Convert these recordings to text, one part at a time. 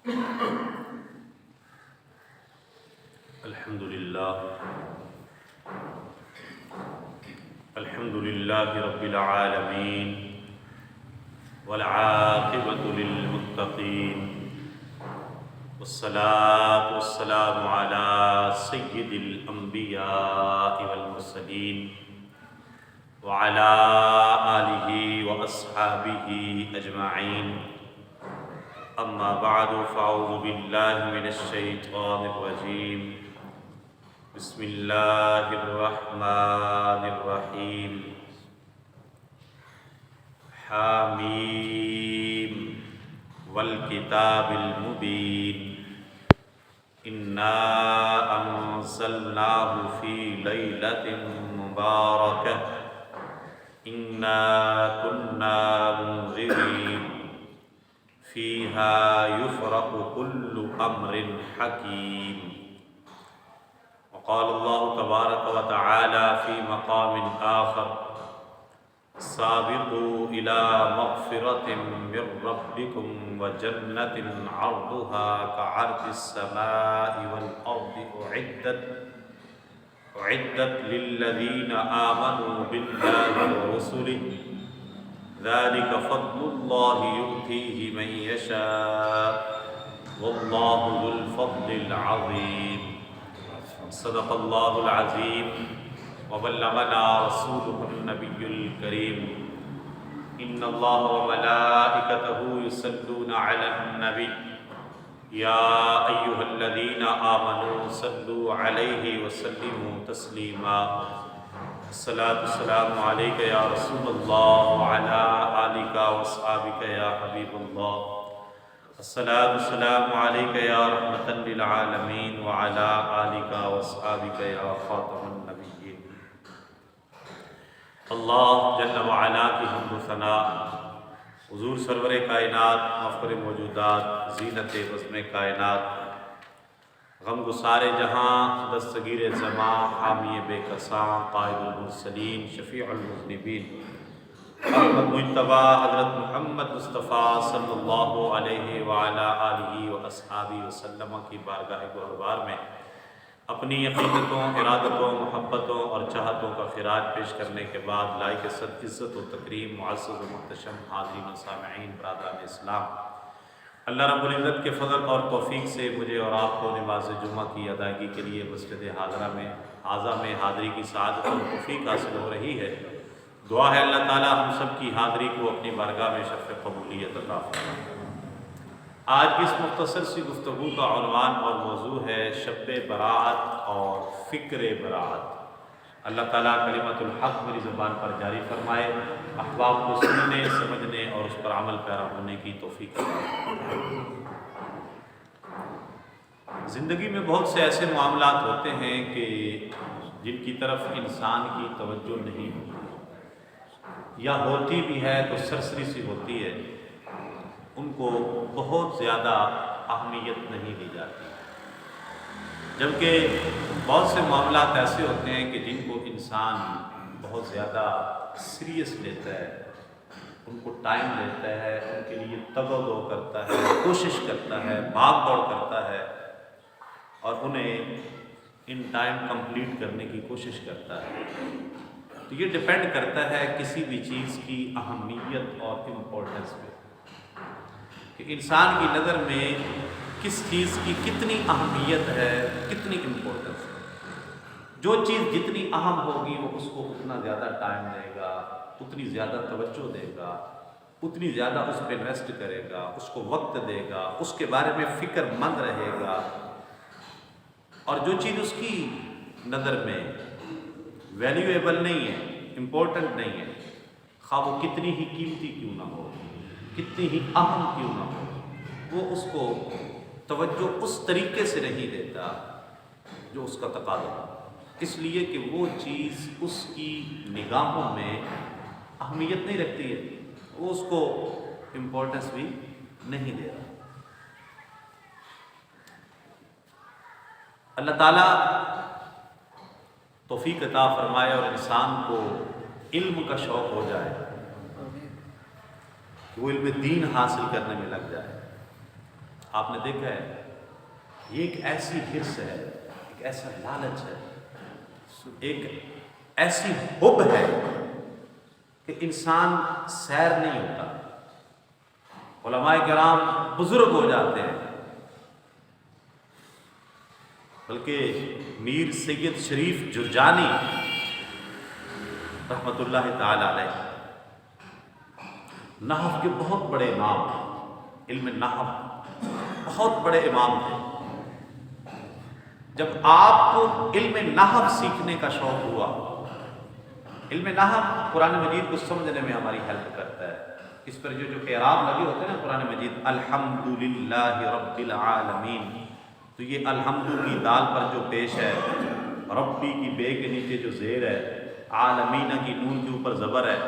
الحمد للہ رب العالمین والعاقبۃ للمتقین والصلاة والسلام علی سید الانبیاء والمرسلین وعلی آلہ واصحابہ اجمعین، اما بعد فاعوذ باللہ من الشیطان الرجیم، بسم اللہ الرحمن الرحیم، حامیم والکتاب المبین، انا انزلناہ فی لیلۃ مبارکہ انا کنا منذرین فیہا یفرق کل امر حکیم۔ وقال اللہ تبارک و تعالی فی مقام آخر، سابقوا إلى مغفرة من ربكم وجنة عرضها كعرض السماء والأرض أعدت للذين آمنوا بالله ورسله ذلك فضل الله يؤتيه من يشاء والله ذو الفضل العظيم۔ صدق اللہ العظیم وبلغنا رسولہ النبی الکریم۔ ان اللہ وملائکتہ یصلون علی النبی یا ایہا الذین آمنوا صلوا علیہ وسلموا تسلیما۔ الصلاۃ والسلام علیک یا رسول اللہ وعلی آلک واصحابک یا حبیب اللہ۔ الصلاۃ والسلام علیک یا رحمۃ للعالمین وعلی آلک واصحابک یا خاتم النبیین۔ اللہ جل وعلا کی حمد و ثنا، حضور سرور کائنات، مفخر موجودات، زینت بزم کائنات، غم گسار جہاں، دستگیر زماں، حامی بے کساں، قائد المرسلین، شفیع المذنبین، احمد مجتبیٰ حضرت محمد مصطفیٰ صلی اللہ علیہ وعلی آلہ واصحابہ وسلم کی بارگاہ گوہربار میں اپنی عقیدتوں، ارادتوں، محبتوں اور چاہتوں کا خراج پیش کرنے کے بعد لائق صد عزت و تکریم، معزز و محتشم حاضرین و سامعین، برادران اسلام، اللہ رب العزت کے فضل اور توفیق سے مجھے اور آپ کو نماز جمعہ کی ادائیگی کے لیے مسجد حاضرہ میں حاضری کی سعادت اور توفیق حاصل ہو رہی ہے۔ دعا ہے اللہ تعالیٰ ہم سب کی حاضری کو اپنی بارگاہ میں شرف قبولیت عطا فرمائے۔ آج کی اس مختصر سی گفتگو کا عنوان اور موضوع ہے شب برات اور فکر برات۔ اللہ تعالیٰ کلمت الحق میری زبان پر جاری فرمائے، احباب کو سننے، سمجھنے اور اس پر عمل پیرا ہونے کی توفیق عطا فرمائے۔ زندگی میں بہت سے ایسے معاملات ہوتے ہیں کہ جن کی طرف انسان کی توجہ نہیں ہوتی، یا ہوتی بھی ہے تو سرسری سی ہوتی ہے، ان کو بہت زیادہ اہمیت نہیں دی جاتی، جبکہ بہت سے معاملات ایسے ہوتے ہیں کہ جن کو انسان بہت زیادہ سیریس لیتا ہے، ان کو ٹائم دیتا ہے، ان کے لیے تگ و دو کرتا ہے، کوشش کرتا ہے، بھاگ دوڑ کرتا ہے اور انہیں ان ٹائم کمپلیٹ کرنے کی کوشش کرتا ہے۔ تو یہ ڈیپینڈ کرتا ہے کسی بھی چیز کی اہمیت اور امپورٹنس پہ، کہ انسان کی نظر میں کس چیز کی کتنی اہمیت ہے، کتنی امپورٹنس ہے۔ جو چیز جتنی اہم ہوگی وہ اس کو اتنا زیادہ ٹائم دے گا، اتنی زیادہ توجہ دے گا، اتنی زیادہ اس پہ انویسٹ کرے گا، اس کو وقت دے گا، اس کے بارے میں فکر مند رہے گا۔ اور جو چیز اس کی نظر میں ویلیویبل نہیں ہے، امپورٹنٹ نہیں ہے، خواہ وہ کتنی ہی قیمتی کیوں نہ ہو، کتنی ہی اہم کیوں نہ ہو، وہ اس کو توجہ اس طریقے سے نہیں دیتا جو اس کا تقاضا ہو، اس لیے کہ وہ چیز اس کی نگاہوں میں اہمیت نہیں رکھتی ہے، وہ اس کو امپورٹنس بھی نہیں دے رہا۔ اللہ تعالیٰ توفیق عطا فرمائے اور انسان کو علم کا شوق ہو جائے کہ وہ علم دین حاصل کرنے میں لگ جائے، آپ نے دیکھا ہے یہ ایک ایسی حرص ہے، ایک ایسا لالچ ہے، ایک ایسی حب ہے کہ انسان سیر نہیں ہوتا، علماء کرام بزرگ ہو جاتے ہیں، بلکہ میر سید شریف جرجانی رحمۃ اللہ تعالی علیہ نحو کے بہت بڑے امام، علم نحو بہت بڑے امام تھے۔ جب آپ کو علم نحو سیکھنے کا شوق ہوا، علم نحو قرآن مجید کو سمجھنے میں ہماری ہیلپ کرتا ہے، اس پر جو اعراب لگے ہوتے ہیں نا قرآن مجید، الحمدللہ رب العالمین، تو یہ الحمد کی دال پر جو پیش ہے، ربی کی بے کے نیچے جو زیر ہے، عالمین کی نون کے اوپر زبر ہے،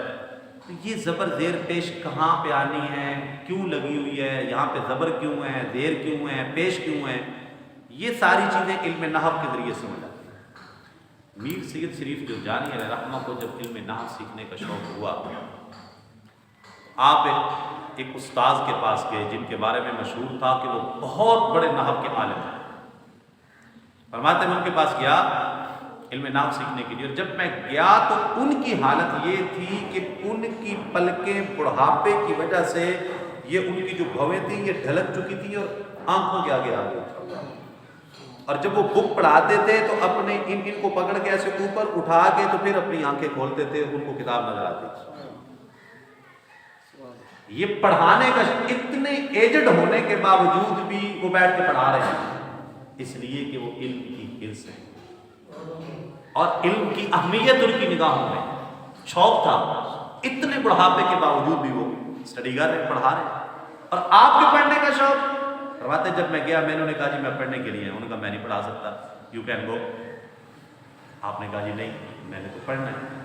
تو یہ زبر زیر پیش کہاں پہ آنی ہے، کیوں لگی ہوئی ہے، یہاں پہ زبر کیوں ہے، زیر کیوں ہے، پیش کیوں ہے، یہ ساری چیزیں علم نحو کے ذریعے سمجھ آتی ہیں۔ میر سید شریف جرجانی علیہ رحمہ کو جب علم نحو سیکھنے کا شوق ہوا، آپ ایک استاذ کے پاس گئے جن کے بارے میں مشہور تھا کہ وہ بہت بڑے نحو کے عالم ہیں۔ فرماتے ہیں ان کے پاس گیا علم نحو سیکھنے کے لیے، اور جب میں گیا تو ان کی حالت یہ تھی کہ ان کی پلکیں بڑھاپے کی وجہ سے یہ ان کی جو بھویں تھیں یہ ڈھلک چکی تھیں اور آنکھوں کے آگے آ گئی، اور جب وہ بک پڑھاتے تھے تو اپنے ان کو پکڑ کے ایسے اوپر اٹھا کے تو پھر اپنی آنکھیں کھولتے تھے، ان کو کتاب نظر آتی تھی۔ یہ پڑھانے کا اتنے ایجڈ ہونے کے باوجود بھی وہ بیٹھ کے پڑھا رہے ہیں، اس لیے کہ وہ علم کی حرص ہے اور علم کی اہمیت ان کی نگاہوں میں، شوق تھا، اتنے بڑھاپے کے باوجود بھی وہ اسٹڈی کر رہے، پڑھا رہے۔ اور آپ کے پڑھنے کا شوق، فرماتے جب میں گیا میں نے کہا جی میں پڑھنے کے لیے، انہوں نے کہا میں نہیں پڑھا سکتا، یو کین گو۔ آپ نے کہا جی نہیں میں نے تو پڑھنا ہے۔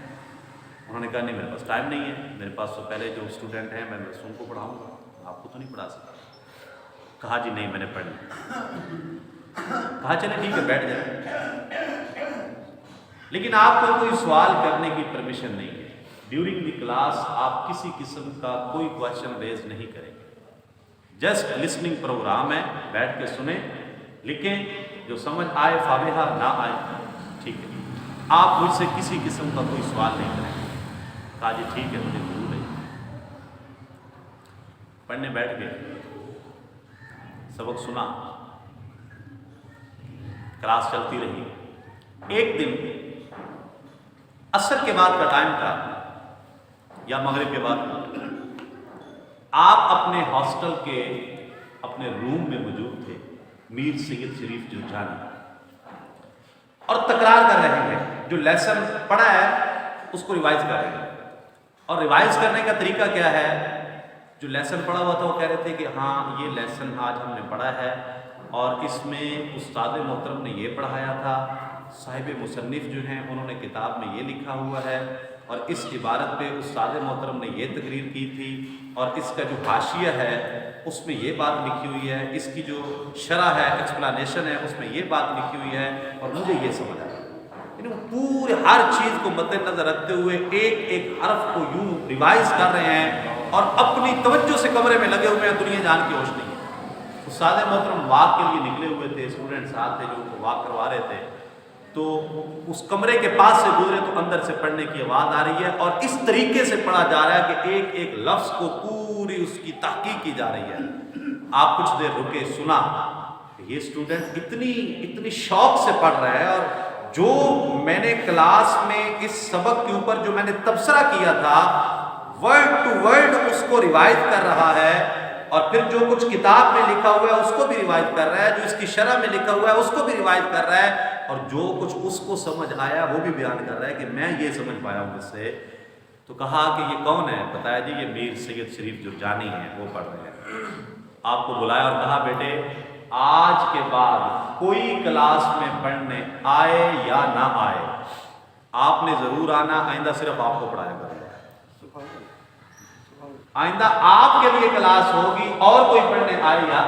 انہوں نے کہا نہیں میرے پاس ٹائم نہیں ہے، میرے پاس تو پہلے جو اسٹوڈنٹ ہیں میں ان کو پڑھاؤں گا، آپ کو تو نہیں پڑھا سکتا۔ کہا جی نہیں میں نے پڑھنا۔ کہا چلے ٹھیک ہے بیٹھ جائیں، لیکن آپ کو کوئی سوال کرنے کی پرمیشن نہیں ہے، ڈیورنگ دی کلاس آپ کسی قسم کا کوئی کویشچن ریز نہیں کریں گے، جسٹ لسننگ پروگرام ہے، بیٹھ کے سنیں، لکھیں، جو سمجھ آئے فابہا، نہ آئے ٹھیک ہے، آپ مجھ سے کسی قسم کا کوئی سوال نہیں کریں گے۔ کہا جی ٹھیک ہے مجھے ضرور ہے۔ پڑھنے بیٹھ گئے، سبق سنا، کلاس چلتی رہی۔ ایک دن عصر کے بعد کا ٹائم تھا یا مغرب کے بعد، آپ اپنے ہاسٹل کے اپنے روم میں موجود تھے، میر سید شریف جرجانی، اور تکرار کر رہے ہیں، جو لیسن پڑھا ہے اس کو ریوائز کر رہے ہیں۔ اور ریوائز کرنے کا طریقہ کیا ہے، جو لیسن پڑھا ہوا تھا وہ کہہ رہے تھے کہ ہاں یہ لیسن آج ہم نے پڑھا ہے اور اس میں استاد محترم نے یہ پڑھایا تھا، صاحب مصنف جو ہیں انہوں نے کتاب میں یہ لکھا ہوا ہے، اور اس عبارت پہ استاد محترم نے یہ تقریر کی تھی، اور اس کا جو حاشیہ ہے اس میں یہ بات لکھی ہوئی ہے، اس کی جو شرح ہے ایکسپلانیشن ہے اس میں یہ بات لکھی ہوئی ہے، اور مجھے یہ سمجھ آیا۔ یعنی وہ پورے ہر چیز کو مد نظر رکھتے ہوئے ایک ایک حرف کو یوں ریوائز کر رہے ہیں اور اپنی توجہ سے کمرے میں لگے ہوئے ہیں، دنیا جان کی ہوش نہیں ہے۔ استاد محترم واک کے لیے نکلے ہوئے تھے، اسٹوڈنٹ ساتھ تھے جو ان کو واک کروا رہے تھے، تو اس کمرے کے پاس سے گزرے تو اندر سے پڑھنے کی آواز آ رہی ہے، اور اس طریقے سے پڑھا جا رہا ہے کہ ایک ایک لفظ کو پوری اس کی تحقیق کی جا رہی ہے۔ آپ کچھ دیر رکے، سنا، یہ اسٹوڈنٹ اتنی شوق سے پڑھ رہا ہے، اور جو میں نے کلاس میں اس سبق کے اوپر جو میں نے تبصرہ کیا تھا ورڈ ٹو ورڈ اس کو روایت کر رہا ہے، اور پھر جو کچھ کتاب میں لکھا ہوا ہے اس کو بھی روایت کر رہا ہے، جو اس کی شرح میں لکھا ہوا ہے اس کو بھی روایت کر رہا ہے، اور جو کچھ اس کو سمجھ آیا وہ بھی بیان کر رہا ہے کہ میں یہ سمجھ پایا ہوں اس سے۔ تو کہا کہ یہ کون ہے؟ بتایا جی یہ میر سید شریف جرجانی ہیں، وہ پڑھ رہے ہیں۔ آپ کو بلایا اور کہا بیٹے آج کے بعد کوئی کلاس میں پڑھنے آئے یا نہ آئے، آپ نے ضرور آنا، آئندہ صرف آپ کو پڑھایا کرے گا، آئندہ آپ کے لیے کلاس ہوگی، اور کوئی پڑھنے آئے یا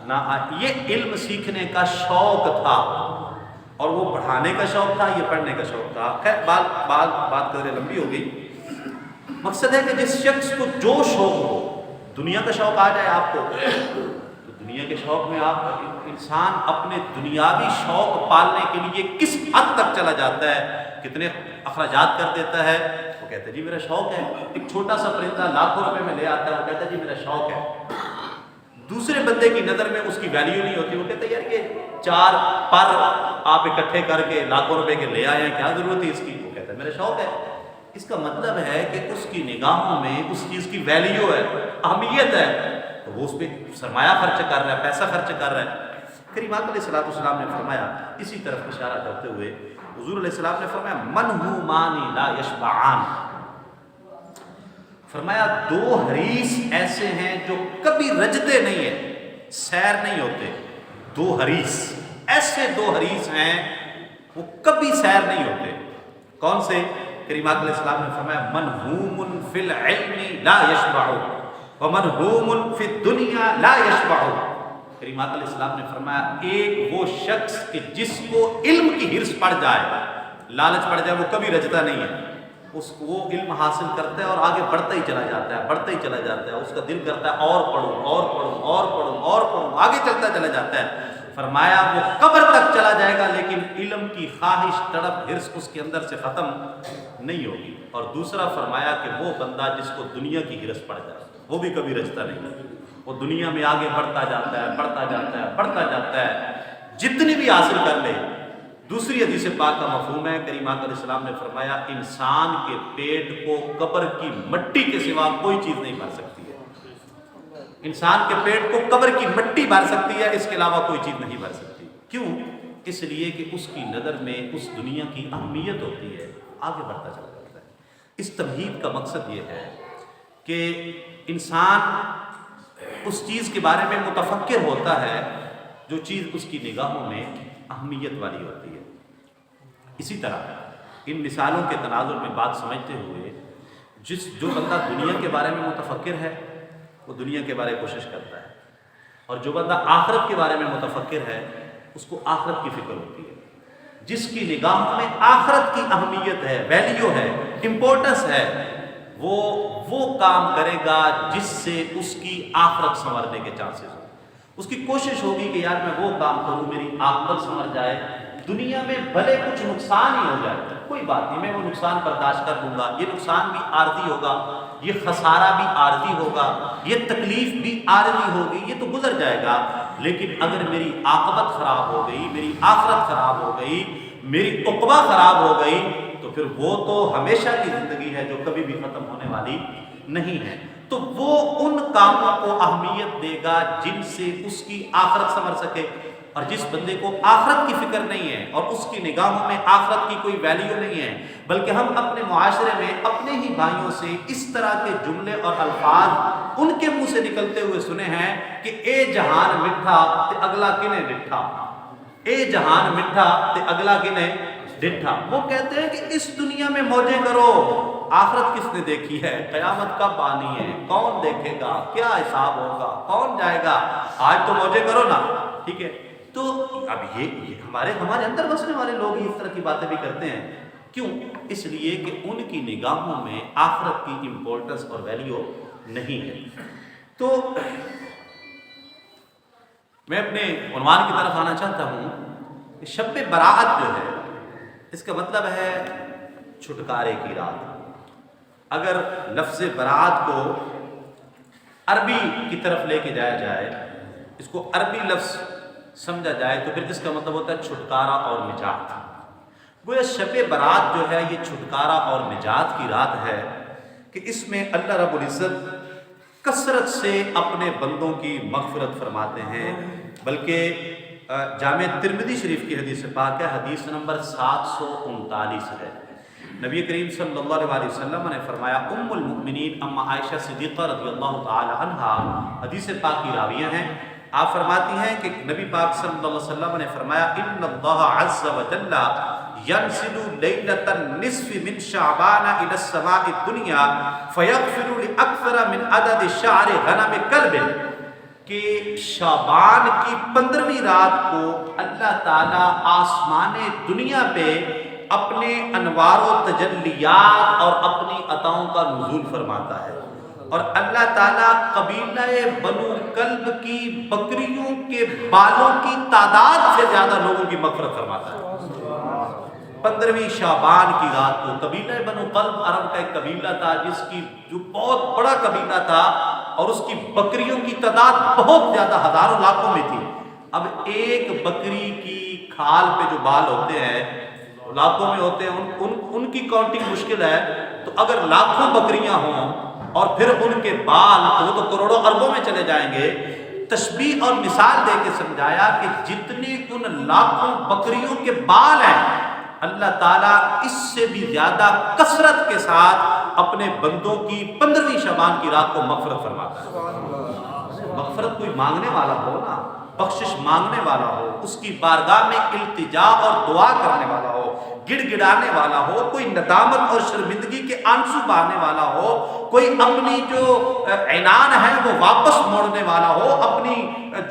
نہ آئے۔ یہ علم سیکھنے کا شوق تھا، اور وہ پڑھانے کا شوق تھا، یہ پڑھنے کا شوق تھا۔ خیر بات قدرے لمبی ہو گئی، مقصد ہے کہ جس شخص کو جو شوق ہو، دنیا کا شوق آ جائے آپ کو تو دنیا کے شوق میں آپ انسان اپنے دنیاوی شوق پالنے کے لیے کس حد تک چلا جاتا ہے، کتنے اخراجات کر دیتا ہے. وہ کہتا ہے جی میرا شوق ہے. ایک چھوٹا سا پرندہ لاکھوں روپے میں لے آتا ہے، وہ کہتا ہے جی میرا شوق ہے. دوسرے بندے کی نظر میں اس کی ویلیو نہیں ہوتی، وہ کہتا ہے یار یہ 4 پر آپ اکٹھے کر کے لاکھوں روپے کے لے آئے ہیں، کیا ضرورت ہے اس کی. وہ کہتا ہے میرا شوق ہے. اس کا مطلب ہے کہ اس کی نگاہوں میں اس چیز کی ویلیو ہے، اہمیت ہے، تو وہ اس پہ سرمایہ خرچ کر رہا ہے، پیسہ خرچ کر رہا ہے. کریم آقا علیہ السلام نے فرمایا، اسی طرف اشارہ کرتے ہوئے حضور علیہ السلام نے فرمایا منہومان لا یشبعان. فرمایا 2 حریص ایسے ہیں جو کبھی رجتے نہیں ہیں، سیر نہیں ہوتے. 2 حریص ایسے 2 حریص ہیں وہ کبھی سیر نہیں ہوتے. کون سے؟ کریم آقا علیہ السلام نے فرمایا منہوم فی العلم لا یشبع ومنہوم فی الدنیا لا یشبع. کریم آقا علیہ السلام نے فرمایا ایک وہ شخص کہ جس کو علم کی ہرس پڑ جائے، لالچ پڑ جائے، وہ کبھی رجتا نہیں ہے. اس کو وہ علم حاصل کرتا ہے اور آگے بڑھتا ہی چلا جاتا ہے، بڑھتا ہی چلا جاتا ہے. اس کا دل کرتا ہے اور پڑھوں اور پڑھوں اور پڑھوں اور پڑھوں، آگے چلتا چلا جاتا ہے. فرمایا وہ قبر تک چلا جائے گا لیکن علم کی خواہش، تڑپ، ہرس اس کے اندر سے ختم نہیں ہوگی. اور دوسرا فرمایا کہ وہ بندہ جس کو دنیا کی ہرس پڑ جائے وہ بھی کبھی رجتا نہیں، وہ دنیا میں آگے بڑھتا جاتا ہے، بڑھتا جاتا ہے، بڑھتا جاتا ہے، جتنی بھی حاصل کر لے. دوسری حدیث پاک کا مفہوم ہے، کریم آقا علیہ السلام نے فرمایا انسان کے پیٹ کو قبر کی مٹی کے سوا کوئی چیز نہیں بھر سکتی ہے. انسان کے پیٹ کو قبر کی مٹی بھر سکتی ہے، اس کے علاوہ کوئی چیز نہیں بھر سکتی. کیوں؟ اس لیے کہ اس کی نظر میں اس دنیا کی اہمیت ہوتی ہے، آگے بڑھتا چلا جاتا ہے. اس تمہید کا مقصد یہ ہے کہ انسان اس چیز کے بارے میں متفکر ہوتا ہے جو چیز اس کی نگاہوں میں اہمیت والی ہوتی ہے. اسی طرح ان مثالوں کے تناظر میں بات سمجھتے ہوئے جو بندہ دنیا کے بارے میں متفکر ہے وہ دنیا کے بارے میں کوشش کرتا ہے، اور جو بندہ آخرت کے بارے میں متفکر ہے اس کو آخرت کی فکر ہوتی ہے. جس کی نگاہوں میں آخرت کی اہمیت ہے، ویلیو ہے، امپورٹنس ہے، وہ کام کرے گا جس سے اس کی آخرت سنورنے کے چانسز ہوں. اس کی کوشش ہوگی کہ یار میں وہ کام کروں میری آخرت سنور جائے. دنیا میں بھلے کچھ نقصان ہی ہو جائے کوئی بات نہیں، میں وہ نقصان برداشت کر لوں گا. یہ نقصان بھی عارضی ہوگا، یہ خسارہ بھی عارضی ہوگا، یہ تکلیف بھی عارضی ہوگی، یہ تو گزر جائے گا. لیکن اگر میری عاقبت خراب ہو گئی، میری آخرت خراب ہو گئی، میری عقبہ خراب ہو گئی، تو پھر وہ تو ہمیشہ کی زندگی ہے جو کبھی بھی ختم ہونے والی نہیں ہے. تو وہ ان کاموں کو اہمیت دے گا جن سے اس کی آخرت سنور سکے. اور جس بندے کو آخرت کی فکر نہیں ہے اور اس کی نگاہوں میں آخرت کی کوئی ویلیو نہیں ہے، بلکہ ہم اپنے معاشرے میں اپنے ہی بھائیوں سے اس طرح کے جملے اور الفاظ ان کے منہ سے نکلتے ہوئے سنے ہیں کہ اے جہان مٹھا تے اگلا کنے ڈٹھا، اے جہان مٹھا تے اگلا کنے ڈٹھا. وہ کہتے ہیں کہ اس دنیا میں موجیں کرو، آخرت کس نے دیکھی ہے، قیامت کب آنی ہے، کون دیکھے گا، کیا حساب ہوگا، کون جائے گا، آج تو موجیں کرو نا. ٹھیک ہے، تو اب یہ ہمارے اندر بسنے والے لوگ ہی اس طرح کی باتیں بھی کرتے ہیں. کیوں؟ اس لیے کہ ان کی نگاہوں میں آخرت کی امپورٹنس اور ویلیو نہیں ہے. تو میں اپنے عنوان کی طرف آنا چاہتا ہوں کہ شب برات جو ہے اس کا مطلب ہے چھٹکارے کی رات. اگر لفظ برات کو عربی کی طرف لے کے جایا جائے، اس کو عربی لفظ سمجھا جائے تو پھر اس کا مطلب ہوتا ہے چھٹکارا اور نجات. گویا شب برات جو ہے یہ چھٹکارا اور نجات کی رات ہے کہ اس میں اللہ رب العزت کثرت سے اپنے بندوں کی مغفرت فرماتے ہیں. بلکہ جامع ترمذی شریف کی حدیث پاک ہے، حدیث نمبر 739 ہے. نبی کریم صلی اللہ علیہ وسلم نے فرمایا ام المؤمنین اما عائشہ صدیقہ رضی اللہ تعالی عنہا حدیث پاک کی راویہ ہیں. آپ فرماتی ہیں کہ نبی پاک صلی اللہ علیہ وسلم نے فرمایا ان اللہ عز وجل ينزل ليلة النصف من شعبان إلى السماء الدنيا فيغفر لأكثر من عدد شعر غنم كلب. کہ شعبان کی 15ویں رات کو اللہ تعالیٰ آسمان دنیا پہ اپنے انوار و تجلیات اور اپنی عطاؤں کا نزول فرماتا ہے. اور اللہ تعالیٰ قبیلہ بنو کلب کی بکریوں کے بالوں کی تعداد سے زیادہ لوگوں کی مغفرت فرماتا ہے۔ 15ویں شعبان کی رات کو قبیلہ بنو کلب عرب کا ایک قبیلہ تھا جو بہت بڑا قبیلہ تھا اور اس کی بکریوں کی تعداد بہت زیادہ ہزاروں لاکھوں میں تھی۔ اب ایک بکری کی کھال پہ جو بال ہوتے ہیں لاکھوں میں ہوتے ہیں، ان کی کاؤنٹنگ مشکل ہے، تو اگر لاکھوں بکریاں ہوں اور پھر ان کے بال تو وہ تو کروڑوں اربوں میں چلے جائیں گے۔ تشبیہ اور مثال دے کے سمجھایا کہ جتنے ان لاکھوں بکریوں کے بال ہیں، اللہ تعالیٰ اس سے بھی زیادہ کثرت کے ساتھ اپنے بندوں کی 15ویں شعبان کی رات کو مغفرت فرماتا ہے۔ مغفرت کوئی مانگنے والا ہو نا، بخشش مانگنے والا ہو، اس کی بارگاہ میں التجا اور دعا کرنے والا ہو، گڑ گڑانے والا ہو، کوئی ندامت اور شرمندگی کے آنسو بہانے والا ہو، کوئی اپنی جو عنان ہے وہ واپس موڑنے والا ہو، اپنی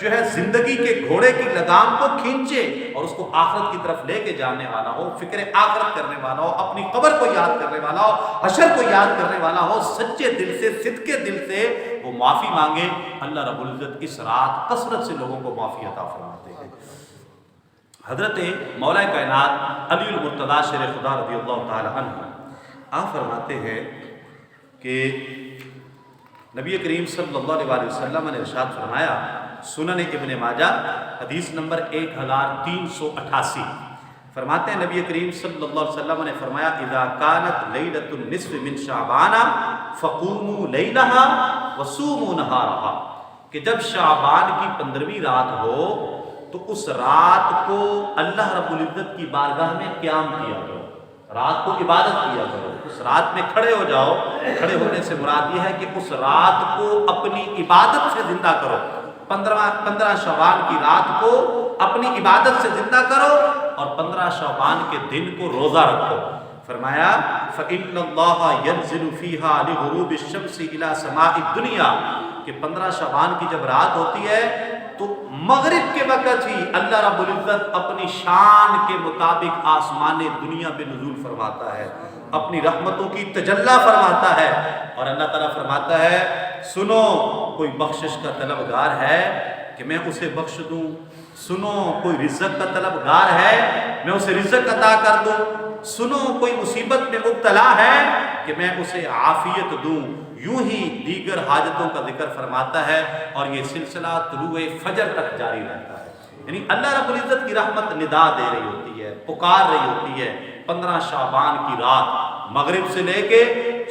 جو ہے زندگی کے گھوڑے کی لگام کو کھینچے اور اس کو آخرت کی طرف لے کے جانے والا ہو، فکر آخرت کرنے والا ہو، اپنی قبر کو یاد کرنے والا ہو، حشر کو یاد کرنے والا ہو، سچے دل سے صدقے دل سے وہ معافی مانگے، اللہ رب العزت اس رات کثرت سے لوگوں کو معافی عطا فرماتے ہیں۔ حضرت مولا کائنات علی المرتضیٰ شیر خدا رضی اللہ تعالی عنہ آپ فرماتے ہیں کہ نبی کریم صلی اللہ علیہ وسلم نے ارشاد فرمایا، سنن ابن ماجہ حدیث نمبر 1388، فرماتے ہیں نبی کریم صلی اللہ علیہ وسلم نے فرمایا، اذا كانت لیلۃ النصف من شعبان فقوموا لیلھا وصوموا نہارھا، کہ جب شعبان کی 15ویں رات ہو تو اس رات کو اللہ رب العزت کی بارگاہ میں قیام کیا کرو، رات کو عبادت کیا کرو، اس رات میں کھڑے ہو جاؤ۔ کھڑے ہونے سے مراد یہ ہے کہ اس رات کو اپنی عبادت سے زندہ کرو، 15 شعبان کی رات کو اپنی عبادت سے زندہ کرو اور 15 شعبان کے دن کو روزہ رکھو۔ فرمایا فَإِنَّ اللَّهَ يَنزِلُ فِيهَا لِغُرُوبِ الشَّمْسِ إِلَى سَمَاءِ الدُّنْيَا، کہ 15 شعبان کی جب رات ہوتی ہے تو مغرب کے وقت ہی اللہ رب العزت اپنی شان کے مطابق آسمان دنیا پہ نزول فرماتا ہے، اپنی رحمتوں کی تجلی فرماتا ہے، اور اللہ تعالیٰ فرماتا ہے سنو کوئی بخشش کا طلبگار ہے کہ میں اسے بخش دوں، سنو کوئی رزق کا طلبگار ہے میں اسے رزق عطا کر دوں، سنو کوئی مصیبت میں مبتلا ہے کہ میں اسے عافیت دوں۔ یوں ہی دیگر حاجتوں کا ذکر فرماتا ہے اور یہ سلسلہ طلوع فجر تک جاری رہتا ہے، یعنی اللہ رب العزت کی رحمت ندا دے رہی ہوتی ہے، پکار رہی ہوتی ہے۔ 15 شعبان کی رات مغرب سے لے کے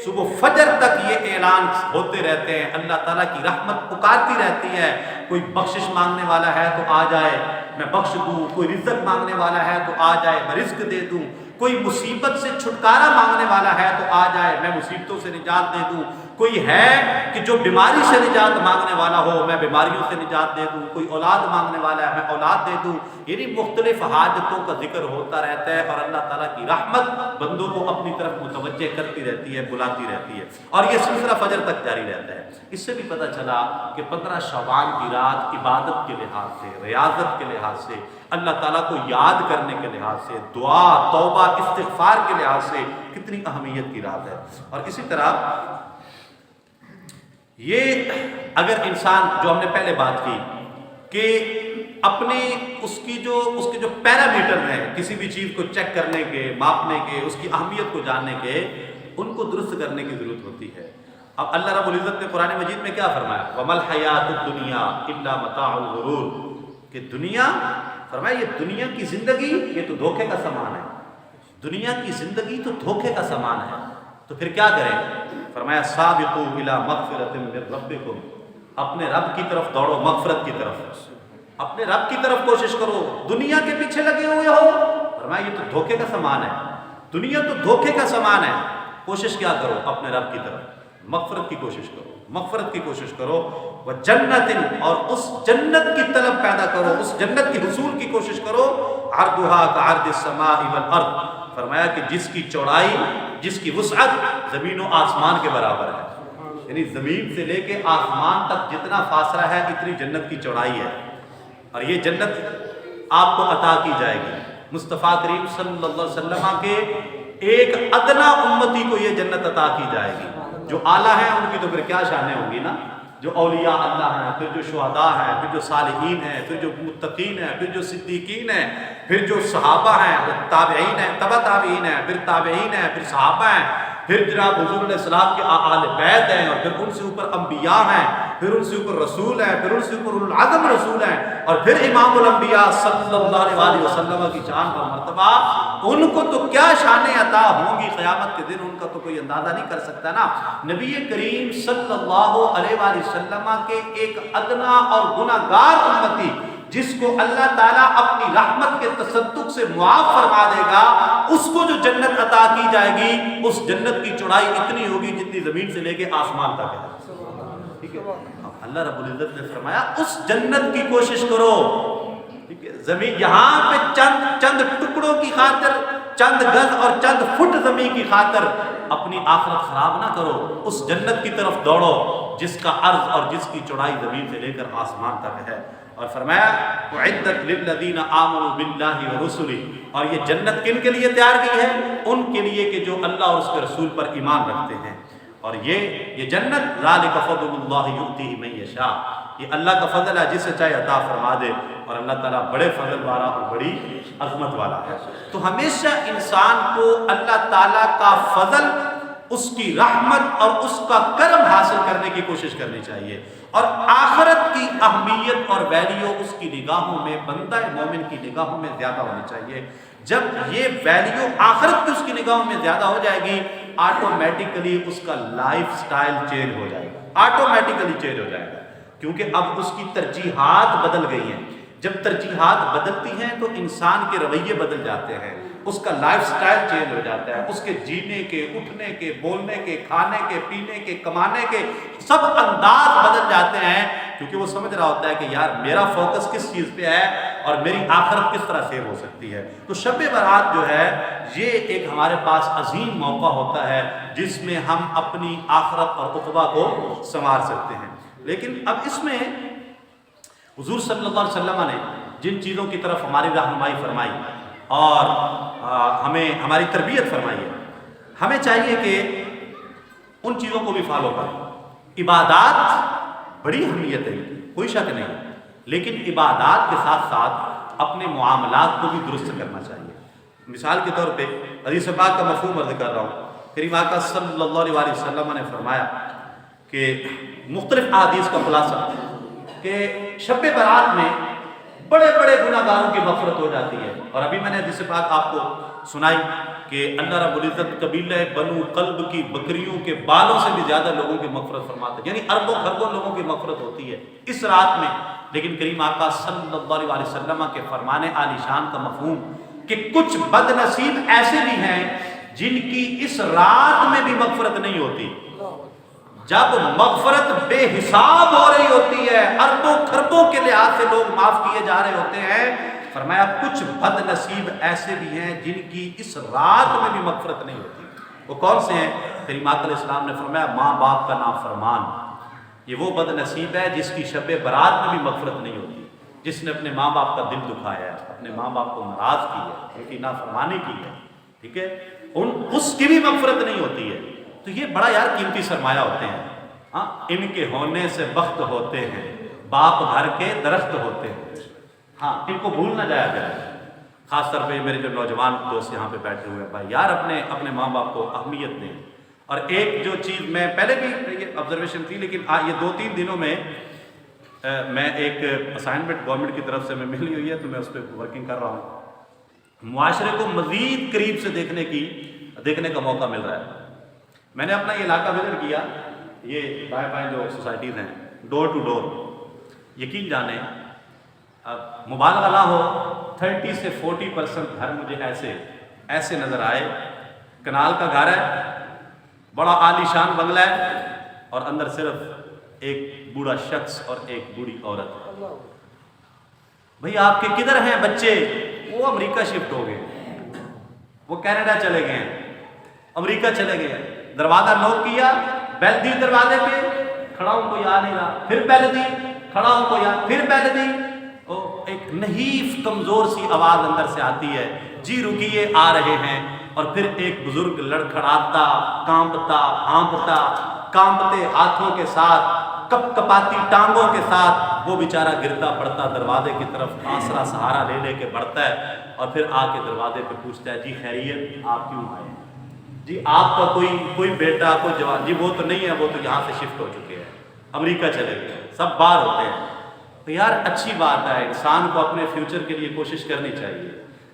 صبح فجر تک یہ اعلان ہوتے رہتے ہیں، اللہ تعالیٰ کی رحمت پکارتی رہتی ہے، کوئی بخشش مانگنے والا ہے تو آ جائے میں بخش دوں، کوئی رزق مانگنے والا ہے تو آ جائے میں رزق دے دوں، کوئی مصیبت سے چھٹکارا مانگنے والا ہے تو آ جائے میں مصیبتوں سے نجات دے دوں، کوئی ہے کہ جو بیماری سے نجات مانگنے والا ہو میں بیماریوں سے نجات دے دوں، کوئی اولاد مانگنے والا ہے میں اولاد دے دوں، یعنی مختلف حاجتوں کا ذکر ہوتا رہتا ہے اور اللہ تعالیٰ کی رحمت بندوں کو اپنی طرف متوجہ کرتی رہتی ہے، بلاتی رہتی ہے، اور یہ سلسلہ فجر تک جاری رہتا ہے۔ اس سے بھی پتہ چلا کہ 15 شعبان کی رات عبادت کے لحاظ سے، ریاضت کے لحاظ سے، اللہ تعالیٰ کو یاد کرنے کے لحاظ سے، دعا توبہ استغفار کے لحاظ سے کتنی اہمیت کی رات ہے۔ اور اسی طرح یہ اگر انسان جو ہم نے پہلے بات کی کہ اپنے اس کے جو پیرامیٹر ہیں کسی بھی چیز کو چیک کرنے کے، ماپنے کے، اس کی اہمیت کو جاننے کے، ان کو درست کرنے کی ضرورت ہوتی ہے۔ اب اللہ رب العزت نے قرآن مجید میں کیا فرمایا، وَمَا الْحَيَاةُ الدُّنْيَا إِلَّا مَتَاعُ الْغُرُورِ، کہ دنیا، فرمایا یہ دنیا کی زندگی یہ تو دھوکے کا سامان ہے، دنیا کی زندگی تو دھوکے کا سامان ہے، تو پھر کیا کریں؟ فرمایا سابقوا الی مغفرۃ من ربکم، اپنے رب کی طرف دوڑو، مغفرت کی طرف، اپنے رب کی طرف کوشش کرو، دنیا کے پیچھے لگے ہوئے ہو، فرمایا یہ تو دھوکے کا سامان ہے، دنیا تو دھوکے کا سامان ہے، کوشش کیا کرو اپنے رب کی طرف، مغفرت کی کوشش کرو، مغفرت کی کوشش کرو، وجنت، اور اس جنت کی طلب پیدا کرو، اس جنت کی حصول کی کوشش کرو، عرضھا کعرض السماء والارض، فرمایا کہ جس کی چوڑائی، جس کی وسعت زمین و آسمان کے برابر ہے، یعنی زمین سے لے کے آسمان تک جتنا فاصلہ ہے اتنی جنت کی چوڑائی ہے، اور یہ جنت آپ کو عطا کی جائے گی۔ مصطفیٰ کریم صلی اللہ علیہ وسلم کے ایک ادنا امتی کو یہ جنت عطا کی جائے گی، جو اعلیٰ ہیں ان کی تو پھر کیا شانیں ہوں گی نا، جو اولیاء اللہ ہیں، پھر جو شہداء ہیں، پھر جو صالحین ہیں، پھر جو متقین ہیں، پھر جو صدیقین ہیں، پھر جو صحابہ ہیں، پھر تابعین ہیں، تبع تابعین ہیں، پھر تابعین ہیں، پھر صحابہ ہیں، پھر جناب حضور علیہ السلام کے آل بیت ہیں، اور پھر ان سے اوپر انبیاء ہیں، پھر ان سے اوپر رسول ہیں، پھر ان سے اوپر اولو العزم رسول ہیں، اور پھر امام الانبیاء صلی اللہ علیہ وسلم کی شان اور مرتبہ، ان کو تو کیا شانیں عطا ہوں گی قیامت کے دن، ان کا تو کوئی اندازہ نہیں کر سکتا نا۔ نبی کریم صلی اللہ علیہ وسلم کے ایک ادنا اور گناہگار امتی جس کو اللہ تعالیٰ اپنی رحمت کے تصدق سے معاف فرما دے گا، اس کو جو جنت عطا کی جائے گی، اس جنت کی چوڑائی اتنی ہوگی جتنی زمین سے لے کے آسمان تک ہے۔ ٹھیک ہے، اللہ رب العزت نے فرمایا اس جنت کی کوشش کرو۔ ٹھیک ہے، زمین یہاں پہ چند ٹکڑوں کی خاطر، چند گز اور چند فٹ زمین کی خاطر اپنی آخرت خراب نہ کرو، اس جنت کی طرف دوڑو جس کا عرض اور جس کی چوڑائی زمین سے لے کر آسمان تک ہے۔ اور فرمایا اعدت للذین آمنوا باللہ ورسلہ، اور یہ جنت کن کے لیے تیار کی ہے؟ ان کے لیے کہ جو اللہ اور اس کے رسول پر ایمان رکھتے ہیں۔ اور یہ جنت ذالک فضل اللہ یؤتیہ من یشاء، یہ اللہ کا فضل ہے جسے چاہے عطا فرما دے، اور اللہ تعالیٰ بڑے فضل والا اور بڑی عظمت والا ہے۔ تو ہمیشہ انسان کو اللہ تعالیٰ کا فضل، اس کی رحمت اور اس کا کرم حاصل کرنے کی کوشش کرنی چاہیے، اور آخرت کی اہمیت اور ویلیو اس کی نگاہوں میں، بندہ مومن کی نگاہوں میں زیادہ ہونی چاہیے۔ جب یہ ویلیو آخرت کی اس کی نگاہوں میں زیادہ ہو جائے گی، آٹومیٹیکلی اس کا لائف سٹائل چینج ہو جائے گا، آٹومیٹیکلی چینج ہو جائے گا، کیونکہ اب اس کی ترجیحات بدل گئی ہیں۔ جب ترجیحات بدلتی ہیں تو انسان کے رویے بدل جاتے ہیں، اس کا لائف سٹائل چینج ہو جاتا ہے، اس کے جینے کے، اٹھنے کے، بولنے کے، کھانے کے، پینے کے، کمانے کے سب انداز بدل جاتے ہیں، کیونکہ وہ سمجھ رہا ہوتا ہے کہ یار میرا فوکس کس چیز پہ ہے اور میری آخرت کس طرح سیو ہو سکتی ہے۔ تو شب برات جو ہے یہ ایک ہمارے پاس عظیم موقع ہوتا ہے جس میں ہم اپنی آخرت اور عقبہ کو سنوار سکتے ہیں۔ لیکن اب اس میں حضور صلی اللہ علیہ وسلم نے جن چیزوں کی طرف ہماری رہنمائی فرمائی اور ہمیں ہماری تربیت فرمائی ہے، ہمیں چاہیے کہ ان چیزوں کو بھی فالو کریں۔ عبادات بڑی اہمیت ہے، کوئی شک نہیں، لیکن عبادات کے ساتھ ساتھ اپنے معاملات کو بھی درست کرنا چاہیے۔ مثال کے طور پہ حدیث پاک کا مفہوم عرض کر رہا ہوں، کریم آقا صلی اللہ علیہ وسلم نے فرمایا کہ مختلف احادیث کا خلاصہ کہ شب برات میں بڑے بڑے گناہ گاروں کی مغفرت ہو جاتی ہے، اور ابھی میں نے حدیث پاک آپ کو سنائی کہ اللہ رب العزت قبیلہ بنو قلب کی بکریوں کے بالوں سے بھی زیادہ لوگوں کی مغفرت فرماتے ہیں، یعنی اربوں خربوں لوگوں کی مغفرت ہوتی ہے اس رات میں۔ لیکن کریم آقا صلی اللہ علیہ وسلم کے فرمان عالی شان کا مفہوم کہ کچھ بد نصیب ایسے بھی ہیں جن کی اس رات میں بھی مغفرت نہیں ہوتی، جب مغفرت بے حساب ہو رہی ہوتی ہے، اربوں خربوں کے لحاظ سے لوگ معاف کیے جا رہے ہوتے ہیں، فرمایا کچھ بد نصیب ایسے بھی ہیں جن کی اس رات میں بھی مغفرت نہیں ہوتی۔ وہ کون سے ہیں؟ کریم آقا علیہ السلام نے فرمایا ماں باپ کا نافرمان، یہ وہ بد نصیب ہے جس کی شب برات میں بھی مغفرت نہیں ہوتی، جس نے اپنے ماں باپ کا دل دکھایا ہے، اپنے ماں باپ کو ناراض کی ہے، ان کی نافرمانی کی ہے، ٹھیک ہے، اس کی بھی مغفرت نہیں ہوتی ہے۔ تو یہ بڑا یار قیمتی سرمایہ ہوتے ہیں، ہاں، ان کے ہونے سے بخت ہوتے ہیں، باپ گھر کے درخت ہوتے ہیں، ہاں، ان کو بھول نہ جایا جائے۔ خاص طور پہ میرے جو نوجوان دوست یہاں پہ بیٹھے ہوئے ہیں بھائی، یار اپنے ماں باپ کو اہمیت دیں۔ اور ایک جو چیز میں پہلے بھی یہ آبزرویشن تھی، لیکن یہ 2-3 دنوں میں میں ایک اسائنمنٹ گورنمنٹ کی طرف سے میں ملی ہوئی ہے، تو میں اس پہ ورکنگ کر رہا ہوں۔ معاشرے کو مزید قریب سے دیکھنے کا موقع مل رہا ہے۔ میں نے اپنا یہ علاقہ وزٹ کیا، یہ بائیں بائیں جو سوسائٹیز ہیں، ڈور ٹو ڈور، یقین جانیں اب مبالغہ نہ ہو 30 سے 40% گھر مجھے ایسے نظر آئے، کنال کا گھر ہے، بڑا عالی شان بنگلہ ہے، اور اندر صرف ایک بوڑھا شخص اور ایک بوڑھی عورت۔ بھئی آپ کے کدھر ہیں بچے؟ وہ امریکہ شفٹ ہو گئے، وہ کینیڈا چلے گئے ہیں، امریکہ چلے گئے ہیں۔ دروازہ نوک کیا، بیل دی دروازے پہ، کھڑا ہوں کوئی آ نہیں رہا، پھر بیل دی، کھڑا ہوں کوئی پھر بیل دی، ایک نحیف کمزور سی آواز اندر سے آتی ہے، جی رکیے آ رہے ہیں، اور پھر ایک بزرگ لڑکھڑاتا، کانپتا، ہانپتا کانپتے ہاتھوں کے ساتھ، کپ کپاتی ٹانگوں کے ساتھ وہ بیچارہ گرتا پڑتا دروازے کی طرف آسرا سہارا لے لے کے بڑھتا ہے، اور پھر آ کے دروازے پہ پوچھتا ہے جی خیریت آپ کیوں آئے؟ جی آپ کا کوئی بیٹا کوئی جوان؟ جی وہ تو نہیں ہے، وہ تو یہاں سے شفٹ ہو چکے ہیں، امریکہ چلے گئے، سب باہر ہوتے ہیں۔ تو یار اچھی بات ہے، انسان کو اپنے فیوچر کے لیے کوشش کرنی چاہیے،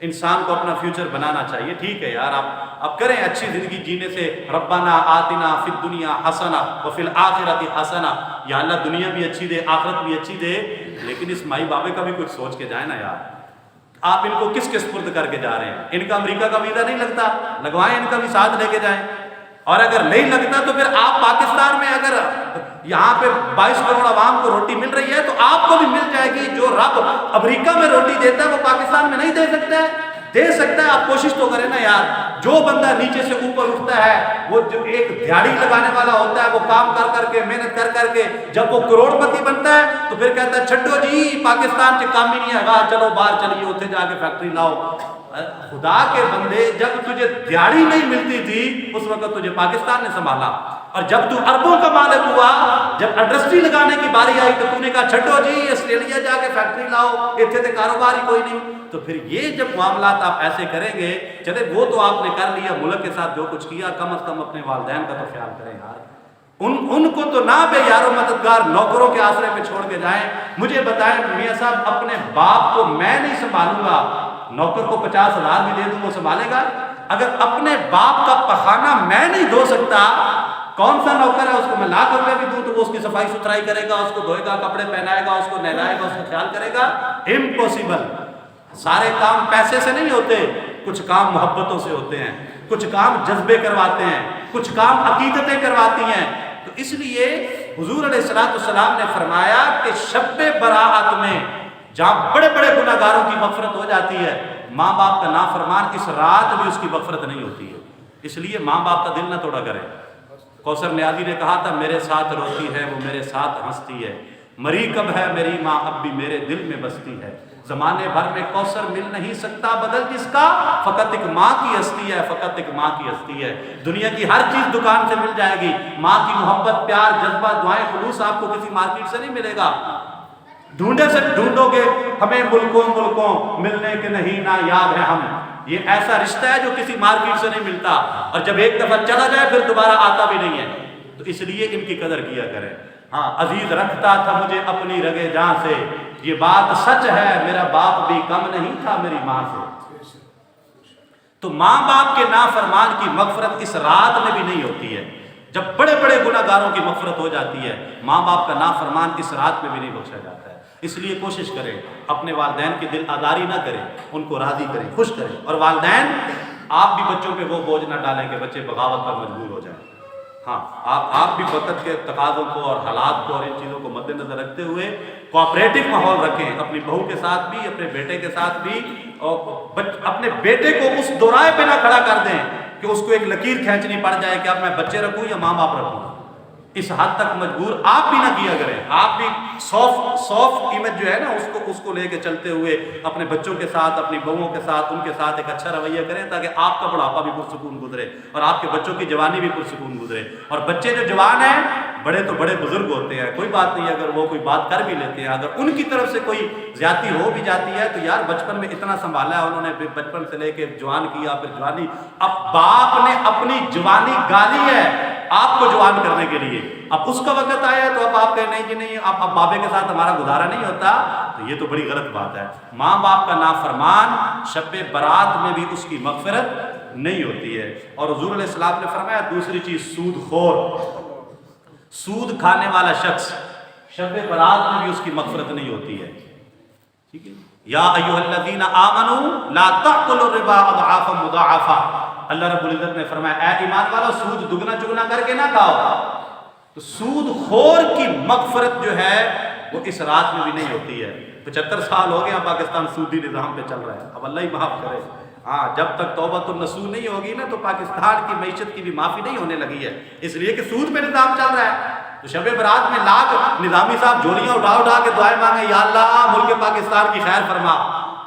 انسان کو اپنا فیوچر بنانا چاہیے۔ ٹھیک ہے یار، آپ کریں اچھی زندگی جینے سے، ربنا آتنا فی الدنیا حسنہ وفی الآخرۃ حسنہ، یا اللہ دنیا بھی اچھی دے آخرت بھی اچھی دے، لیکن اس مائی بابے کا بھی کچھ سوچ کے جائیں نا یار۔ آپ ان کو کس کے سپرد کر کے جا رہے ہیں؟ ان کا امریکہ کا ویزا نہیں لگتا، لگوائیں، ان کا بھی ساتھ لے کے جائیں۔ اور اگر نہیں لگتا تو پھر آپ پاکستان میں اگر یہاں پہ 22 کروڑ عوام کو روٹی مل رہی ہے تو آپ کو بھی مل جائے گی۔ جو رب امریکہ میں روٹی دیتا ہے وہ پاکستان میں نہیں دے سکتا ہے؟ دے سکتا ہے۔ آپ کوشش تو کریں نا یار۔ جو بندہ نیچے سے اوپر اٹھتا ہے، وہ جو ایک دیہڑی لگانے والا ہوتا ہے، وہ کام کر کر کے محنت کر کر کے جب وہ کروڑ پتی بنتا ہے تو پھر کہتا ہے چھڈو جی پاکستان سے کام ہی نہیں ہے، چلو باہر چلیے اتنے جا کے فیکٹری لاؤ۔ خدا کے بندے، جب تجھے دیہڑی نہیں ملتی تھی اس وقت تجھے پاکستان نے سنبھالا، اور جب تو اربوں کا مالک ہوا، جب انڈسٹری لگانے کی باری آئی تو تو نے کہا چھڈو جی آسٹریلیا جا کے فیکٹری لاؤ، اتنے تو کاروبار ہی کوئی نہیں۔ تو پھر یہ جب معاملات آپ ایسے کریں گے، چلے وہ تو آپ نے کر لیا، ملک کے ساتھ جو کچھ کیا، کم از کم اپنے والدین کا تو خیال کریں یار۔ ان کو تو نہ بے یارو مددگار نوکروں کے آسرے پہ چھوڑ کے جائیں۔ مجھے بتائیں میاں صاحب، اپنے باپ کو میں نہیں سنبھالوں گا، نوکر کو 50,000 بھی دے دوں وہ سنبھالے گا؟ اگر اپنے باپ کا پخانہ میں نہیں دھو سکتا، کون سا نوکر ہے؟ اس کو میں لاکھ روپے بھی دوں تو وہ اس کی صفائی ستھرائی کرے گا، اس کو دھوئے گا، کپڑے پہنائے گا، اس کو نہلائے گا، اس کا خیال کرے گا؟ امپوسیبل۔ سارے کام پیسے سے نہیں ہوتے، کچھ کام محبتوں سے ہوتے ہیں، کچھ کام جذبے کرواتے ہیں، کچھ کام عقیدتیں کرواتی ہیں۔ تو اس لیے حضور علیہ السلام نے فرمایا کہ شب براءت میں جہاں بڑے بڑے گناہ گاروں کی مغفرت ہو جاتی ہے، ماں باپ کا نافرمان اس رات بھی اس کی مغفرت نہیں ہوتی ہے۔ اس لیے ماں باپ کا دل نہ توڑا کرے۔ کوثر نیازی نے کہا تھا میرے ساتھ روتی ہے وہ میرے ساتھ ہنستی ہے، مری کب ہے میری ماں اب بھی میرے دل میں بستی ہے، زمانے بھر میں کوثر مل نہیں سکتا بدل جس کا، فقط ایک ماں کی ہستی ہے، فقط ایک ماں کی ہستی ہے۔ دنیا کی ہر چیز دکان سے مل جائے گی، ماں کی محبت، پیار، جذبہ، دعائیں، خلوص آپ کو کسی مارکیٹ سے نہیں ملے گا۔ ڈھونڈے سے ڈھونڈو گے ہمیں ملکوں ملنے کے نہیں نایاب ہے ہم، یہ ایسا رشتہ ہے جو کسی مارکیٹ سے نہیں ملتا، اور جب ایک دفعہ چلا جائے پھر دوبارہ آتا بھی نہیں ہے۔ تو اس لیے ان کی قدر کیا کریں۔ ہاں، عزیز رکھتا تھا مجھے اپنی رگے جاں سے، یہ بات سچ ہے میرا باپ بھی کم نہیں تھا میری ماں سے۔ تو ماں باپ کے نافرمان کی مغفرت اس رات میں بھی نہیں ہوتی ہے۔ جب بڑے بڑے گناہ گاروں کی مغفرت ہو جاتی ہے، ماں باپ کا نافرمان اس رات میں بھی نہیں بخشا جاتا ہے۔ اس لیے کوشش کریں اپنے والدین کی دل آزاری نہ کریں، ان کو راضی کریں، خوش کریں۔ اور والدین آپ بھی بچوں پہ وہ بوجھ نہ ڈالیں کہ بچے بغاوت پر مجبور ہو جائیں۔ ہاں، آپ بھی وقت کے تقاضوں کو اور حالات کو اور ان چیزوں کو مد نظر رکھتے ہوئے کوآپریٹو ماحول رکھیں، اپنی بہو کے ساتھ بھی، اپنے بیٹے کے ساتھ بھی، اور اپنے بیٹے کو اس دورائے پہ نہ کھڑا کر دیں کہ اس کو ایک لکیر کھینچنی پڑ جائے کہ اب میں بچے رکھوں یا ماں باپ رکھوں۔ اس حد تک مجبور آپ بھی نہ کیا کریں۔ آپ بھی سافٹ امیج جو ہے نا اس کو لے کے چلتے ہوئے اپنے بچوں کے ساتھ، اپنی بہوؤں کے ساتھ، ان کے ساتھ ایک اچھا رویہ کریں تاکہ آپ کا بڑھاپا بھی پرسکون گزرے اور آپ کے بچوں کی جوانی بھی پرسکون گزرے۔ اور بچے جو جوان ہیں، بڑے تو بڑے بزرگ ہوتے ہیں، کوئی بات نہیں اگر وہ کوئی بات کر بھی لیتے ہیں، اگر ان کی طرف سے کوئی زیادتی ہو بھی جاتی ہے تو یار بچپن میں اتنا سنبھالا ہے انہوں نے، بچپن سے لے کے جوان کیا، پھر جوانی، اب باپ نے اپنی جوانی گالی ہے آپ کو جوان کرنے کے لیے، اب اس کا وقت آیا تو اب آپ کہیں نہیں جی نہیں، اب بابے کے ساتھ ہمارا گزارا نہیں ہوتا، تو یہ تو بڑی غلط بات ہے۔ ماں باپ کا نافرمان شب برات میں بھی اس کی مغفرت نہیں ہوتی ہے۔ اور حضور علیہ السلام نے فرمایا دوسری چیز، سود خور، سود کھانے والا شخص شب برات میں بھی اس کی مغفرت نہیں ہوتی ہے۔ ٹھیک ہے، یا ایھا الذین آمنوا لا تأکلوا الربا اضعافا مضاعفا، اللہ رب العزت نے فرمایا اے ایمان والو سود دگنا چگنا کر کے نہ کھاؤ۔ تو سود خور کی مغفرت جو ہے وہ اس رات میں بھی نہیں ہوتی ہے۔ 75 سال ہو گیا پاکستان سودی نظام پہ چل رہا ہے، اب اللہ ہی معاف کرے۔ ہاں، جب تک توبۃ النصوح نہیں ہوگی نا تو پاکستان کی معیشت کی بھی معافی نہیں ہونے لگی ہے، اس لیے کہ سود پہ نظام چل رہا ہے۔ تو شب برات میں لاکھ نظامی صاحب جھولیاں اٹھا کے دعائیں مانگے، یا اللہ ملک پاکستان کی خیر فرما۔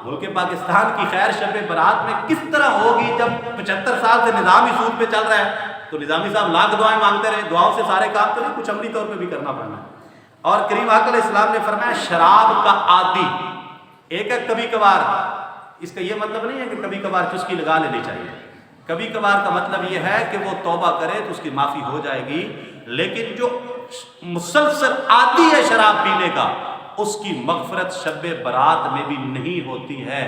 ملک پاکستان کی خیر شب برات میں کس طرح ہوگی جب 75 سال سے نظام ہی سود پہ چل رہا ہے؟ تو نظامی صاحب لاکھ دعائیں مانگتے رہے، دعاؤں سے سارے کام تو نہیں، کچھ عملی طور پہ بھی کرنا پڑنا ہے۔ اور کریم آقا علیہ السلام نے فرمایا شراب کا عادی ایک ہے کبھی کبھار، اس کا یہ مطلب نہیں ہے کہ کبھی کبھار چسکی لگا لینی چاہیے، کبھی کبھار کا مطلب یہ ہے کہ وہ توبہ کرے تو اس کی معافی ہو جائے گی، لیکن جو مسلسل عادی ہے شراب پینے کا اس کی مغفرت شب برات میں بھی نہیں ہوتی ہے،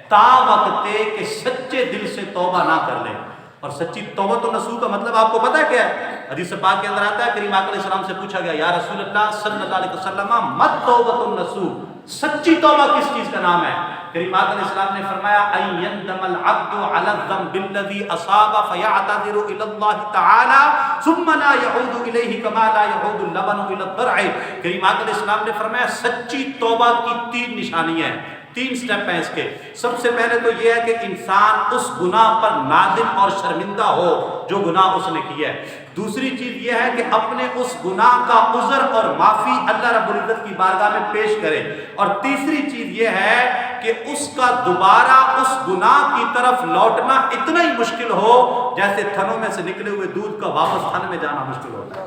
تا وقت کہ سچے دل سے توبہ نہ کر لے۔ اور سچی توبۃ النصوح کا مطلب آپ کو پتہ ہے کیا ہے؟ حدیث پاک کے اندر آتا ہے، کریم آقا علیہ السلام سے پوچھا گیا یا رسول اللہ صلی اللہ علیہ وسلم مت توبۃ النصوح، سچی توبہ کس چیز کا نام ہے؟ کریم آقا علیہ السلام نے فرمایا ان یندم العبد علی الذنب الذی اصاب فیعتذر الی اللہ تعالی ثم لا يعود الیہ کما لا يعود اللبن الی الضرع۔ کریم آقا علیہ السلام نے فرمایا سچی توبہ کی تین نشانیاں ہیں، تین سٹیپ ہیں اس کے۔ سب سے پہلے تو یہ ہے کہ انسان اس گناہ پر نادم اور شرمندہ ہو جو گناہ اس نے کیا ہے۔ دوسری چیز یہ ہے کہ اپنے اس گناہ کا عذر اور معافی اللہ رب العزت کی بارگاہ میں پیش کرے، اور تیسری چیز یہ ہے کہ اس کا دوبارہ اس گناہ کی طرف لوٹنا اتنا ہی مشکل ہو جیسے تھنوں میں سے نکلے ہوئے دودھ کا واپس تھن میں جانا مشکل ہوتا ہے۔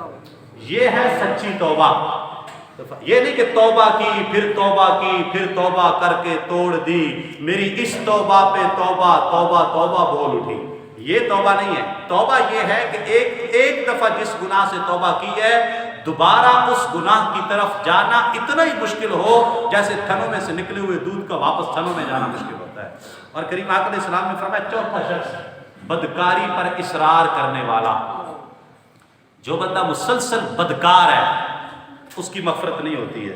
یہ ہے سچی توبہ۔ یہ نہیں کہ توبہ کی پھر توبہ کی پھر توبہ کر کے توڑ دی، میری اس توبہ پہ توبہ توبہ توبہ بول اٹھی، یہ توبہ نہیں ہے۔ توبہ یہ ہے کہ ایک دفعہ جس گناہ سے توبہ کی ہے دوبارہ اس گناہ کی طرف جانا اتنا ہی مشکل ہو جیسے تھنوں میں سے نکلے ہوئے دودھ کا واپس تھنوں میں جانا مشکل ہوتا ہے۔ اور کریم آقا علیہ السلام نے فرمایا چوتھا شخص بدکاری پر اصرار کرنے والا، جو بندہ مسلسل بدکار ہے اس کی مغفرت نہیں ہوتی ہے۔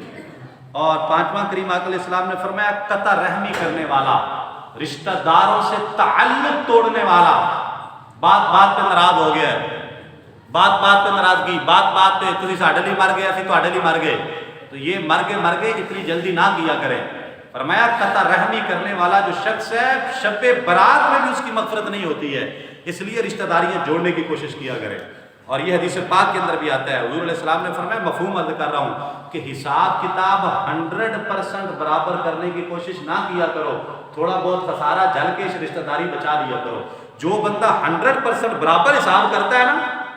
اور پانچواں کریم آقا علیہ السلام نے فرمایا قطع رحمی کرنے والا، رشتہ داروں سے تعلق توڑنے والا، بات بات پہ ناراض ہو گیا، بات بات پہ ناراضگی، بات بات پہ تسی ساڈے لیے مر گئے اسی تواڈے لیے مر گئے، تو یہ مر گئے اتنی جلدی نہ کیا کرے۔ فرمایا قطع رحمی کرنے والا جو شخص ہے شب برات میں بھی اس کی مغفرت نہیں ہوتی ہے، اس لیے رشتہ داریاں جوڑنے کی کوشش کیا کرے۔ اور یہ حدیث پاک کے اندر بھی آتا ہے، حضور علیہ السلام نے فرمایا مفہوم عرض کر رہا ہوں کہ حساب کتاب 100% برابر کرنے کی کوشش نہ کیا کرو، تھوڑا بہت خسارہ جل کے اس رشتہ داری بچا لیا کرو۔ جو بندہ 100% برابر حساب کرتا ہے نا،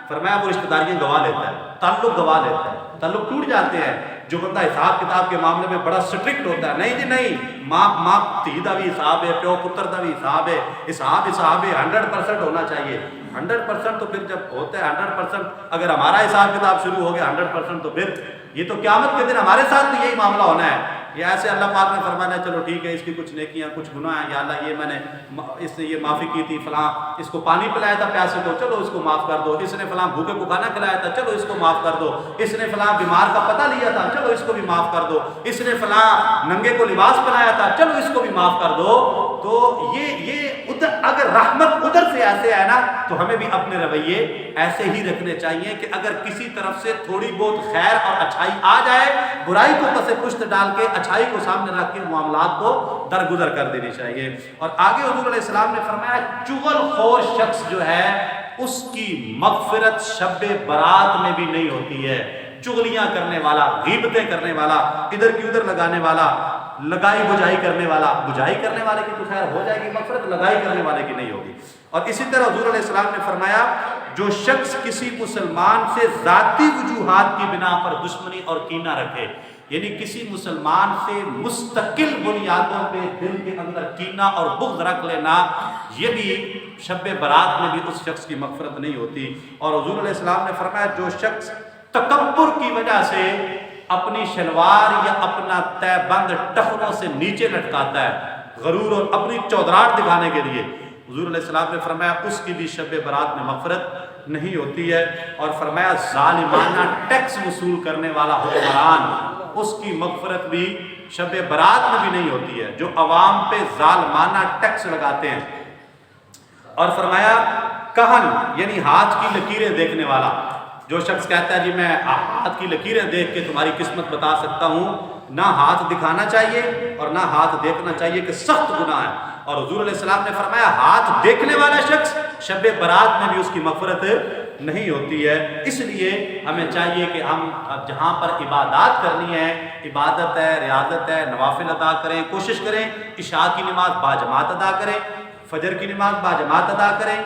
فرمایا وہ رشتہ داریاں گوا لیتا ہے، تعلق گوا لیتا ہے، تعلق ٹوٹ جاتے ہیں۔ جو بندہ حساب کتاب کے معاملے میں بڑا سٹرکٹ ہوتا ہے، نہیں جی نہیں، ماں دھی دا بھی حساب ہے، پیو پتر دا بھی حساب ہے، حساب ہے 100% ہونا چاہیے۔ 100% تو پھر جب ہوتا ہے 100%، اگر ہمارا حساب کتاب شروع ہو گیا 100% تو پھر یہ تو قیامت کے دن ہمارے ساتھ بھی یہی معاملہ ہونا ہے۔ یا ایسے اللہ پاک نے فرمانا ہے چلو ٹھیک ہے اس کی کچھ نیکیاں کچھ گناہ ہیں، یا اللہ یہ میں نے اس نے یہ معافی کی تھی، فلاں اس کو پانی پلایا تھا پیاسے کو، چلو اس کو معاف کر دو، اس نے فلاں بھوکے کو کھانا کھلایا تھا، چلو اس کو معاف کر دو، اس نے فلاں بیمار کا پتہ لیا تھا، چلو اس کو بھی معاف کر دو، اس نے فلاں ننگے کو لباس پہنایا تھا، چلو اس کو بھی معاف کر دو۔ تو یہ ادھر اگر رحمت ادھر سے ایسے ہے نا تو ہمیں بھی اپنے رویے ایسے ہی رکھنے چاہیے کہ اگر کسی طرف سے تھوڑی بہت خیر اور اچھائی آ جائے، برائی کو پس پشت ڈال کے اچھائی کو سامنے رکھ کے معاملات کو درگزر کر دینی چاہیے۔ اور آگے حضور علیہ السلام نے فرمایا چغل خور شخص جو ہے اس کی مغفرت شب برات میں بھی نہیں ہوتی ہے۔ چغلیاں کرنے والا، غیبتیں کرنے والا، ادھر کی ادھر لگانے والا، لگائی بجائی کرنے والا، بجائی کرنے والے کی تو خیر ہو جائے گی مغفرت، لگائی کرنے والے کی نہیں ہوگی۔ اور اسی طرح حضور علیہ السلام نے فرمایا جو شخص کسی مسلمان سے ذاتی وجوہات کی بنا پر دشمنی اور کینہ رکھے، یعنی کسی مسلمان سے مستقل بنیادوں پہ دل کے اندر کینہ اور بغض رکھ لینا، یہ بھی شب برات میں بھی اس شخص کی مغفرت نہیں ہوتی۔ اور حضور علیہ السلام نے فرمایا جو شخص تکبر کی وجہ سے اپنی شلوار یا اپنا تہ بند ٹخنوں سے نیچے لٹکاتا ہے، غرور اور اپنی چودراہٹ دکھانے کے لیے، حضور علیہ السلام نے فرمایا اس کی بھی شب برات میں مغفرت نہیں ہوتی ہے۔ اور فرمایا ظالمانہ ٹیکس وصول کرنے والا حکمران، اس کی مغفرت بھی شب برات میں بھی نہیں ہوتی ہے، جو عوام پہ ظالمانہ ٹیکس لگاتے ہیں۔ اور فرمایا کہن یعنی ہاتھ کی لکیریں دیکھنے والا، جو شخص کہتا ہے جی میں ہاتھ کی لکیریں دیکھ کے تمہاری قسمت بتا سکتا ہوں، نہ ہاتھ دکھانا چاہیے اور نہ ہاتھ دیکھنا چاہیے کہ سخت گناہ ہے۔ اور حضور علیہ السلام نے فرمایا ہاتھ دیکھنے والا شخص شب برات میں بھی اس کی مغفرت نہیں ہوتی ہے۔ اس لیے ہمیں چاہیے کہ ہم جہاں پر عبادات کرنی ہے، عبادت ہے، ریاضت ہے، نوافل ادا کریں، کوشش کریں عشاء کی نماز باجماعت ادا کریں، فجر کی نماز باجماعت ادا کریں،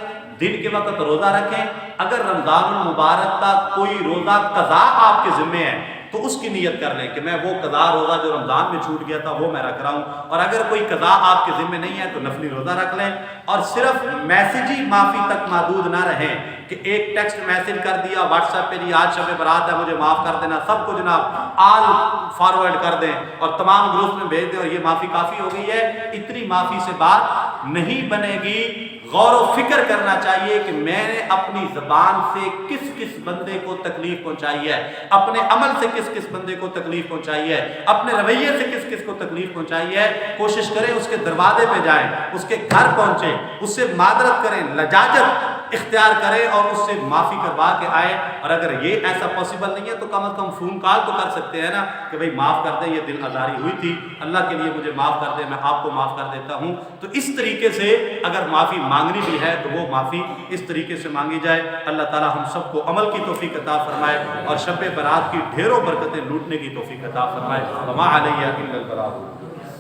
دن کے وقت روزہ رکھیں. اگر رمضان المبارک کا کوئی روزہ قضا آپ کے ذمے ہے تو اس کی نیت کر لیں کہ میں وہ قضا روزہ جو رمضان میں چھوٹ گیا تھا وہ میں رکھ رہا ہوں. اور اگر کوئی قضا آپ کے ذمے نہیں ہے تو نفلی روزہ رکھ لیں. اور صرف میسیجی معافی تک محدود نہ رہیں کہ ایک ٹیکسٹ میسیج کر دیا واٹس ایپ پہ جی آج شب برات ہے مجھے معاف کر دینا, سب کو جناب آل فارورڈ کر دیں اور تمام گروپس میں بھیج دیں اور یہ معافی کافی ہو گئی ہے. اتنی معافی سے بات نہیں بنے گی. غور و فکر کرنا چاہیے کہ میں نے اپنی زبان سے کس کس بندے کو تکلیف پہنچائی ہے, اپنے عمل سے کس کس بندے کو تکلیف پہنچائی ہے, اپنے رویے سے کس کس کو تکلیف پہنچائی ہے. کوشش کریں اس کے دروازے پہ جائیں, اس کے گھر پہنچیں, اس سے معذرت کریں, لجاجت اختیار کریں اور اس سے معافی کروا کے آئے. اور اگر یہ ایسا پاسبل نہیں ہے تو کم از کم فون کال تو کر سکتے ہیں نا کہ بھئی معاف کر دیں, یہ دل آزاری ہوئی تھی, اللہ کے لیے مجھے معاف کر دیں, میں آپ کو معاف کر دیتا ہوں. تو اس طریقے سے اگر معافی مانگنی بھی ہے تو وہ معافی اس طریقے سے مانگی جائے. اللہ تعالی ہم سب کو عمل کی توفیق عطا فرمائے اور شب برات کی ڈھیروں برکتیں لوٹنے کی توفیق عطا فرمائے. وما علیہ الا البلاغ.